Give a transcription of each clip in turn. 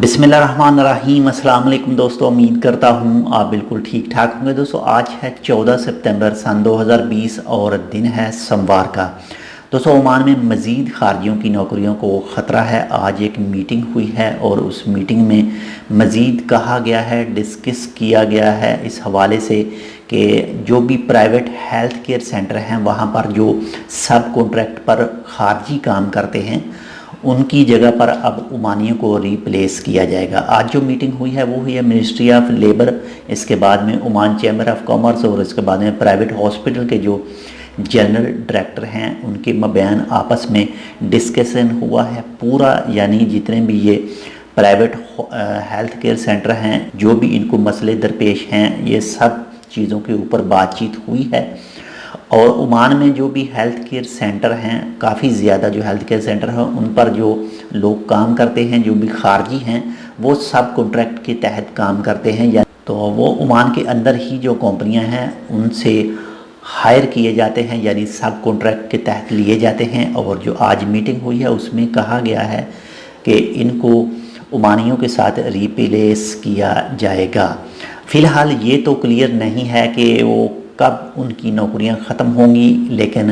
बिस्मिल्लाहिर्रहमानिर्रहीम। अस्सलाम वालेकुम दोस्तों, उम्मीद करता हूँ आप बिल्कुल ठीक ठाक होंगे। दोस्तों आज है 14 सितंबर सन 2020 और दिन है सोमवार का। दोस्तों ओमान में मज़ीद खारजियों की नौकरियों को ख़तरा है। आज एक मीटिंग हुई है और उस मीटिंग में मज़ीद कहा गया है, डिस्कस किया गया है इस हवाले से कि जो भी प्राइवेट हेल्थ केयर सेंटर हैं वहाँ पर जो सब कॉन्ट्रैक्ट पर खारजी काम करते हैं उनकी जगह पर अब ओमानियों को रिप्लेस किया जाएगा। आज जो मीटिंग हुई है वो हुई है मिनिस्ट्री ऑफ लेबर, इसके बाद में ओमान चैम्बर ऑफ कॉमर्स और इसके बाद में प्राइवेट हॉस्पिटल के जो जनरल डायरेक्टर हैं उनके मबैन आपस में डिस्कशन हुआ है पूरा। यानी जितने भी ये प्राइवेट हेल्थ केयर सेंटर हैं, जो भी इनको मसले दरपेश हैं, ये सब चीज़ों के ऊपर बातचीत हुई है। और ओमान में जो भी हेल्थ केयर सेंटर हैं, काफ़ी ज़्यादा जो हेल्थ केयर सेंटर हैं उन पर जो लोग काम करते हैं, जो भी खारजी हैं, वो सब कॉन्ट्रैक्ट के तहत काम करते हैं। या तो वो ओमान के अंदर ही जो कंपनियां हैं उनसे हायर किए जाते हैं, यानी सब कॉन्ट्रैक्ट के तहत लिए जाते हैं। और जो आज मीटिंग हुई है उसमें कहा गया है कि इनको ओमानियों के साथ रिप्लेस किया जाएगा। फ़िलहाल ये तो क्लियर नहीं है कि वो कब उनकी नौकरियां ख़त्म होंगी, लेकिन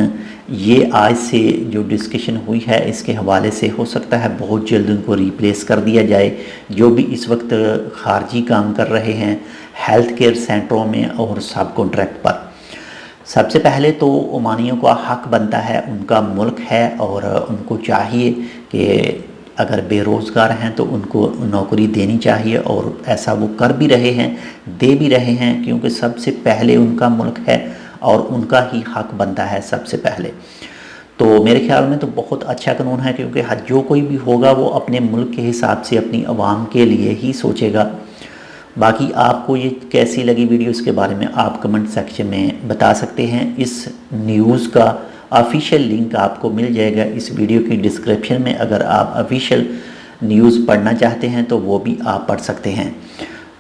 ये आज से जो डिस्कशन हुई है इसके हवाले से हो सकता है बहुत जल्द उनको रिप्लेस कर दिया जाए। जो भी इस वक्त खारजी काम कर रहे हैं हेल्थ केयर सेंटरों में और सब कॉन्ट्रैक्ट पर, सबसे पहले तो ओमानियों का हक बनता है, उनका मुल्क है और उनको चाहिए कि अगर बेरोज़गार हैं तो उनको नौकरी देनी चाहिए। और ऐसा वो कर भी रहे हैं, दे भी रहे हैं, क्योंकि सबसे पहले उनका मुल्क है और उनका ही हक बनता है सबसे पहले। तो मेरे ख्याल में तो बहुत अच्छा कानून है, क्योंकि जो कोई भी होगा वो अपने मुल्क के हिसाब से अपनी आवाम के लिए ही सोचेगा। बाकी आपको ये कैसी लगी वीडियो, इसके बारे में आप कमेंट सेक्शन में बता सकते हैं। इस न्यूज़ का ऑफिशियल लिंक आपको मिल जाएगा इस वीडियो की डिस्क्रिप्शन में। अगर आप ऑफिशियल न्यूज़ पढ़ना चाहते हैं तो वो भी आप पढ़ सकते हैं।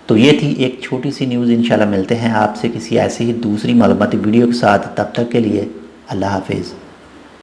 तो ये थी एक छोटी सी न्यूज़। इंशाल्लाह मिलते हैं आपसे किसी ऐसे ही दूसरी मालूमाती वीडियो के साथ। तब तक के लिए अल्लाह हाफिज़।